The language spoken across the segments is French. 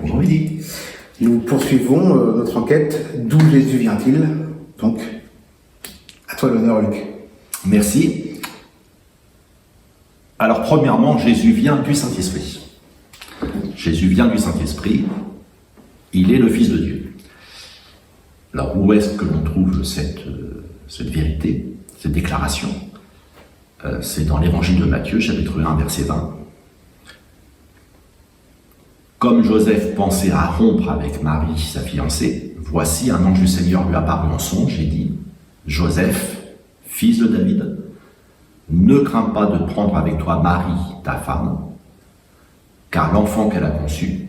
Bonjour Midi. Nous poursuivons notre enquête. D'où Jésus vient-il? Donc, à toi l'honneur, Luc. Merci. Alors premièrement, Jésus vient du Saint-Esprit. Jésus vient du Saint-Esprit. Il est le Fils de Dieu. Alors où est-ce que l'on trouve cette vérité, cette déclaration? C'est dans l'évangile de Matthieu, chapitre 1, verset 20. Comme Joseph pensait à rompre avec Marie, sa fiancée, voici un ange du Seigneur lui apparut en songe et dit: Joseph, fils de David, ne crains pas de prendre avec toi Marie, ta femme, car l'enfant qu'elle a conçu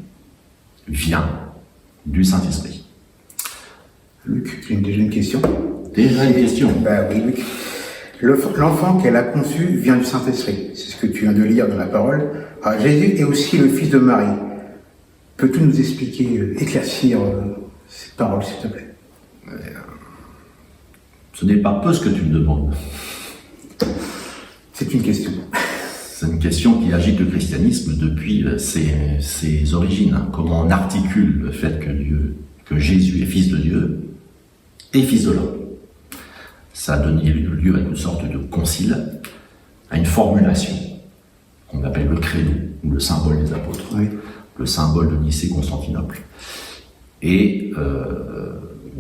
vient du Saint-Esprit. Luc, tu as déjà une question? Déjà une question? Oui, Luc. L'enfant qu'elle a conçu vient du Saint-Esprit. C'est ce que tu viens de lire dans la parole. Alors, Jésus est aussi le fils de Marie. Peux-tu nous expliquer, éclaircir cette parole, s'il te plaît? Ce n'est pas peu ce que tu me demandes. C'est une question. C'est une question qui agite le christianisme depuis ses origines. Comment on articule le fait que Jésus est fils de Dieu et fils de l'homme. Ça a donné lieu à une sorte de concile, à une formulation qu'on appelle le credo, ou le symbole des apôtres, Oui. Le symbole de Nicée-Constantinople. Et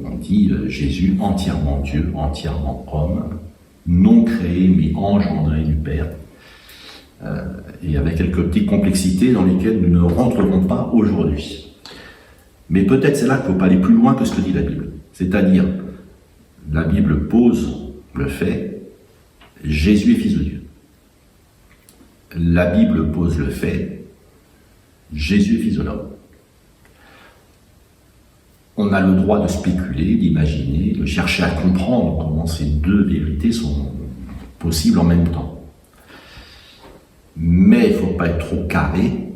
on dit Jésus entièrement Dieu, entièrement homme, non créé mais engendré du Père, et avec quelques petites complexités dans lesquelles nous ne rentrerons pas aujourd'hui. Mais peut-être c'est là qu'il ne faut pas aller plus loin que ce que dit la Bible. C'est-à-dire, la Bible pose le fait, Jésus est fils de Dieu. La Bible pose le fait, Jésus est fils de l'homme. On a le droit de spéculer, d'imaginer, de chercher à comprendre comment ces deux vérités sont possibles en même temps. Mais il ne faut pas être trop carré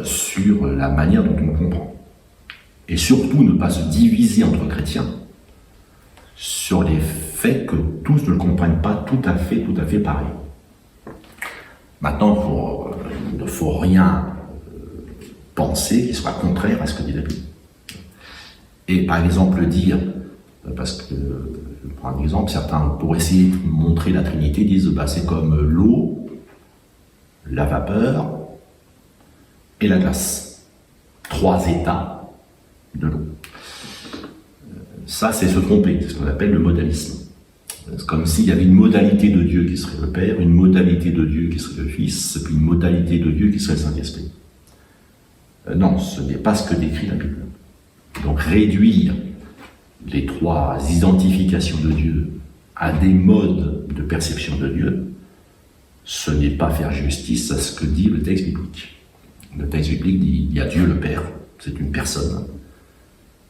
sur la manière dont on comprend. Et surtout ne pas se diviser entre chrétiens sur les faits que tous ne le comprennent pas tout à fait pareil. Maintenant, il ne faut rien penser qui soit contraire à ce que dit la Bible. Et par exemple dire, parce que je prends un exemple, certains pour essayer de montrer la Trinité disent c'est comme l'eau, la vapeur et la glace. 3 états de l'eau. Ça, c'est se tromper, c'est ce qu'on appelle le modalisme. C'est comme s'il y avait une modalité de Dieu qui serait le Père, une modalité de Dieu qui serait le Fils, puis une modalité de Dieu qui serait le Saint-Esprit. Non, ce n'est pas ce que décrit la Bible. Donc réduire les 3 identifications de Dieu à des modes de perception de Dieu, ce n'est pas faire justice à ce que dit le texte biblique. Le texte biblique dit il y a Dieu le Père, c'est une personne.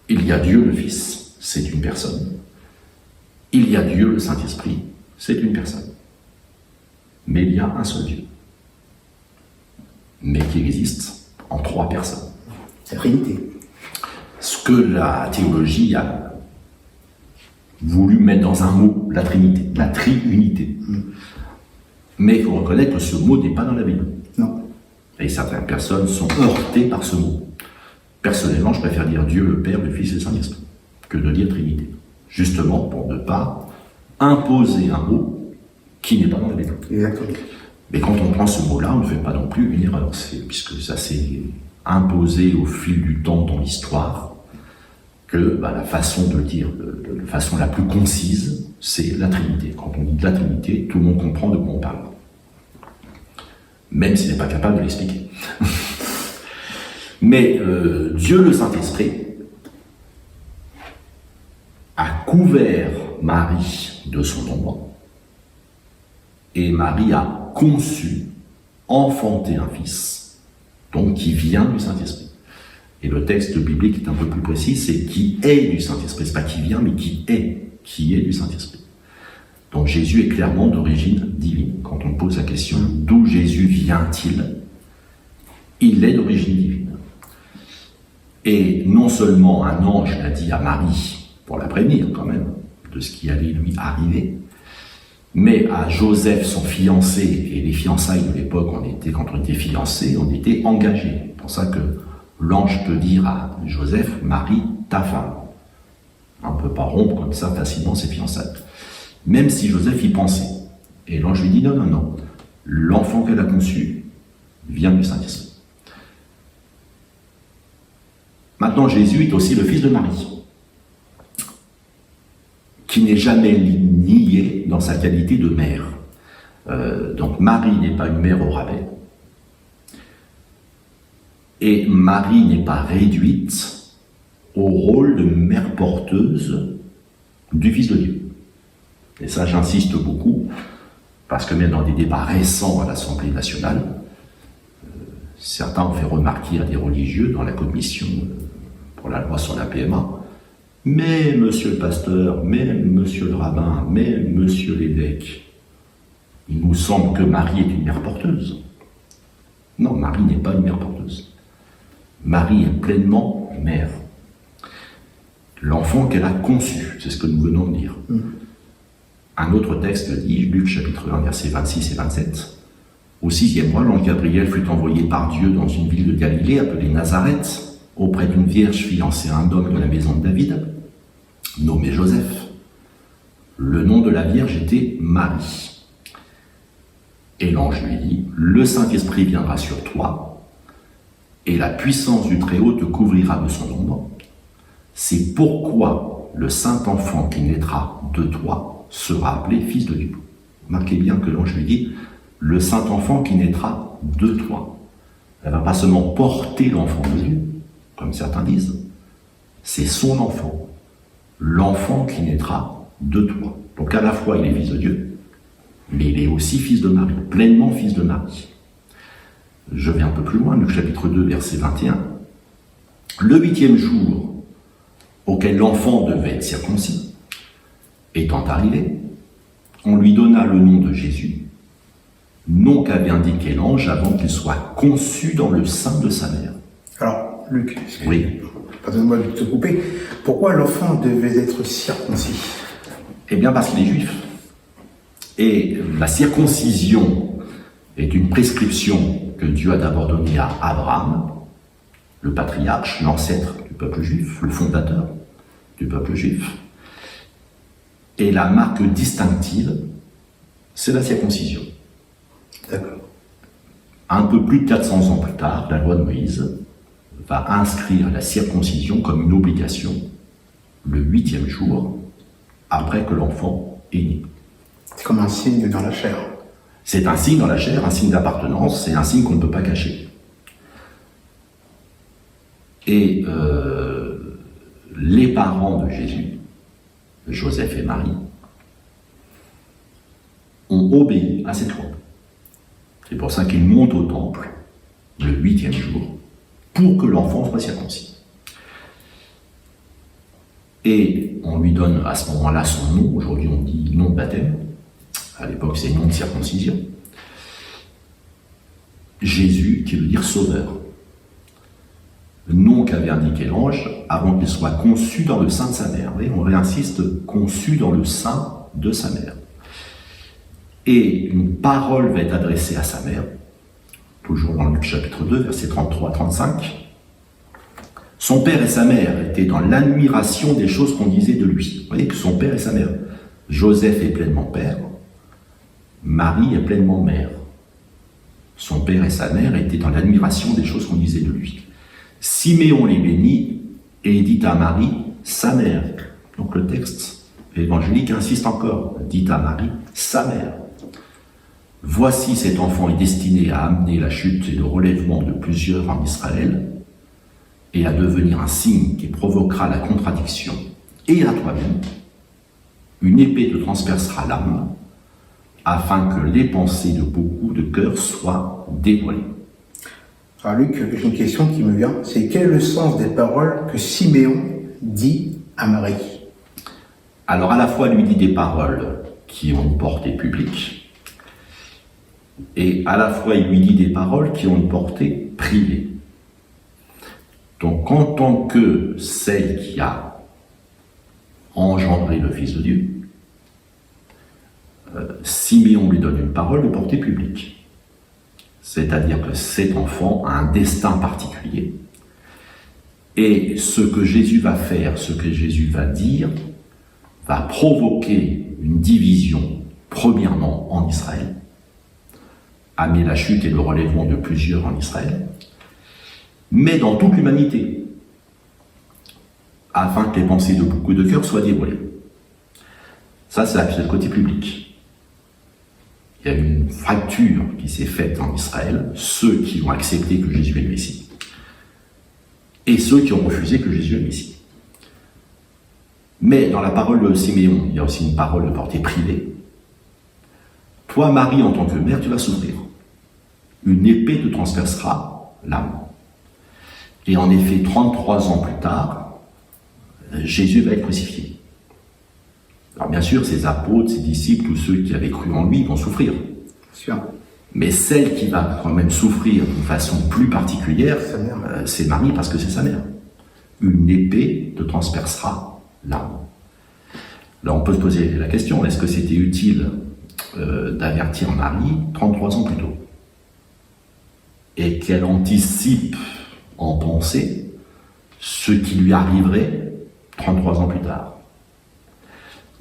Il y a Dieu le Fils, c'est une personne. Il y a Dieu le Saint-Esprit, c'est une personne. Mais il y a un seul Dieu. Mais qui existe en 3 personnes. La Trinité. Ce que la théologie a voulu mettre dans un mot, la Trinité, la triunité. Mais il faut reconnaître que ce mot n'est pas dans la Bible. Non. Et certaines personnes sont heurtées par ce mot. Personnellement, je préfère dire Dieu le Père, le Fils et le Saint-Esprit, que de dire Trinité. Justement pour ne pas imposer un mot qui n'est pas dans la Bible. Exactement. Mais quand on prend ce mot-là, on ne fait pas non plus une erreur, puisque ça s'est imposé au fil du temps dans l'histoire, que la façon de le dire, de façon la plus concise, c'est la Trinité. Quand on dit la Trinité, tout le monde comprend de quoi on parle. Même s'il n'est pas capable de l'expliquer. Mais Dieu le Saint-Esprit a couvert Marie de son ombre, et Marie a conçu, enfanté un fils, donc qui vient du Saint-Esprit. Et le texte biblique est un peu plus précis, c'est qui est du Saint-Esprit, c'est pas qui vient, mais qui est du Saint-Esprit. Donc Jésus est clairement d'origine divine. Quand on pose la question d'où Jésus vient-il, il est d'origine divine. Et non seulement un ange l'a dit à Marie, pour la prévenir quand même, de ce qui allait lui arriver, mais à Joseph, son fiancé, et les fiançailles de l'époque, quand on était fiancés, on était engagés. C'est pour ça que l'ange peut dire à Joseph, marie ta femme. On ne peut pas rompre comme ça facilement ses fiançailles. Même si Joseph y pensait. Et l'ange lui dit, non, non, non, l'enfant qu'elle a conçu vient du Saint-Esprit. Maintenant, Jésus est aussi le fils de Marie, qui n'est jamais nié dans sa qualité de mère. Donc Marie n'est pas une mère au rabais. Et Marie n'est pas réduite au rôle de mère porteuse du Fils de Dieu. Et ça, j'insiste beaucoup, parce que même dans des débats récents à l'Assemblée nationale, certains ont fait remarquer à des religieux dans la commission pour la loi sur la PMA, mais monsieur le pasteur, mais monsieur le rabbin, mais monsieur l'évêque, il nous semble que Marie est une mère porteuse. Non, Marie n'est pas une mère porteuse. Marie est pleinement mère. L'enfant qu'elle a conçu, c'est ce que nous venons de dire. Un autre texte dit, Luc chapitre 1, versets 26 et 27, au 6e mois, l'ange Gabriel fut envoyé par Dieu dans une ville de Galilée appelée Nazareth, auprès d'une vierge fiancée à un homme de la maison de David, nommé Joseph. Le nom de la vierge était Marie. Et l'ange lui dit, le Saint-Esprit viendra sur toi, et la puissance du Très-Haut te couvrira de son ombre. C'est pourquoi le Saint-Enfant qui naîtra de toi sera appelé Fils de Dieu. Remarquez bien que l'ange lui dit, le Saint-Enfant qui naîtra de toi. Elle ne va pas seulement porter l'enfant de Dieu, comme certains disent, c'est son enfant, l'enfant qui naîtra de toi. Donc à la fois il est fils de Dieu, mais il est aussi fils de Marie, pleinement fils de Marie. Je vais un peu plus loin, Luc chapitre 2, verset 21. Le 8e jour auquel l'enfant devait être circoncis, étant arrivé, on lui donna le nom de Jésus, nom qu'avait indiqué l'ange avant qu'il soit conçu dans le sein de sa mère. Alors, Luc, oui. Pardonne-moi de te couper. Pourquoi l'enfant devait être circoncis? Eh bien parce qu'il est juif. Et la circoncision est une prescription que Dieu a d'abord donnée à Abraham, le patriarche, l'ancêtre du peuple juif, le fondateur du peuple juif. Et la marque distinctive, c'est la circoncision. D'accord. Un peu plus de 400 ans plus tard, la loi de Moïse va inscrire la circoncision comme une obligation le 8e jour après que l'enfant est né. C'est comme un signe dans la chair. C'est un signe dans la chair, un signe d'appartenance, c'est un signe qu'on ne peut pas cacher. Et les parents de Jésus, Joseph et Marie, ont obéi à cette loi. C'est pour ça qu'ils montent au temple le 8e jour pour que l'enfant soit circoncis. Et on lui donne à ce moment-là son nom, aujourd'hui on dit nom de baptême, à l'époque c'est nom de circoncision. Jésus, qui veut dire sauveur. Nom qu'avait indiqué l'ange avant qu'il soit conçu dans le sein de sa mère. Vous voyez, on réinsiste, conçu dans le sein de sa mère. Et une parole va être adressée à sa mère, toujours dans Luc chapitre 2, versets 33 à 35. Son père et sa mère étaient dans l'admiration des choses qu'on disait de lui. Vous voyez que son père et sa mère. Joseph est pleinement père, Marie est pleinement mère. Son père et sa mère étaient dans l'admiration des choses qu'on disait de lui. Siméon les bénit et dit à Marie, sa mère. Donc le texte évangélique insiste encore, dit à Marie, sa mère. Voici cet enfant est destiné à amener la chute et le relèvement de plusieurs en Israël et à devenir un signe qui provoquera la contradiction. Et à toi-même, une épée te transpercera l'âme afin que les pensées de beaucoup de cœurs soient dévoilées. Alors Luc, j'ai une question qui me vient, c'est quel est le sens des paroles que Siméon dit à Marie? Alors à la fois lui dit des paroles qui ont une portée publique, et à la fois il lui dit des paroles qui ont une portée privée. Donc en tant que celle qui a engendré le Fils de Dieu, Siméon lui donne une parole de portée publique. C'est-à-dire que cet enfant a un destin particulier Et ce que Jésus va faire, ce que Jésus va dire, va provoquer une division, premièrement en Israël, amener la chute et le relèvement de plusieurs en Israël, mais dans toute l'humanité, afin que les pensées de beaucoup de cœurs soient dévoilées. Ça, c'est le côté public. Il y a une fracture qui s'est faite en Israël, ceux qui ont accepté que Jésus est le Messie, et ceux qui ont refusé que Jésus est le Messie. Mais dans la parole de Siméon, il y a aussi une parole de portée privée. Toi, Marie, en tant que mère, tu vas souffrir. Une épée te transpercera l'âme. Et en effet, 33 ans plus tard, Jésus va être crucifié. Alors bien sûr, ses apôtres, ses disciples, tous ceux qui avaient cru en lui vont souffrir. Sûr. Mais celle qui va quand même souffrir d'une façon plus particulière, c'est Marie, parce que c'est sa mère. Une épée te transpercera l'âme. Là, on peut se poser la question, est-ce que c'était utile d'avertir Marie 33 ans plus tôt? Et qu'elle anticipe en pensée ce qui lui arriverait 33 ans plus tard?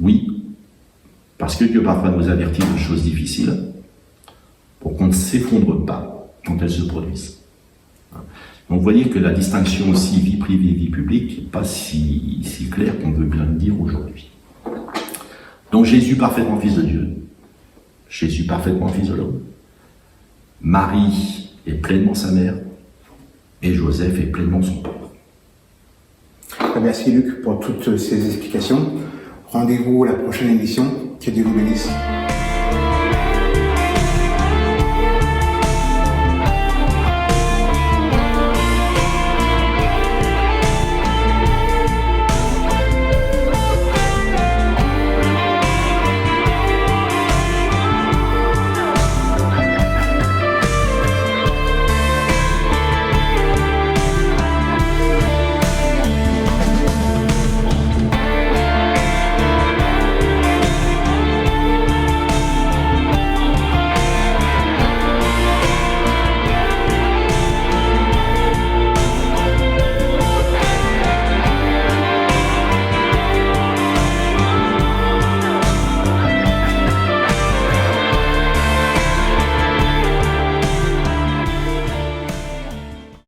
Oui, parce que Dieu parfois nous avertit de choses difficiles pour qu'on ne s'effondre pas quand elles se produisent. Donc vous voyez que la distinction aussi vie privée, vie publique n'est pas si claire qu'on veut bien le dire aujourd'hui. Donc Jésus parfaitement fils de Dieu, Jésus parfaitement fils de l'homme, Marie est pleinement sa mère, et Joseph est pleinement son père. Merci Luc pour toutes ces explications. Rendez-vous à la prochaine émission. Que Dieu vous bénisse.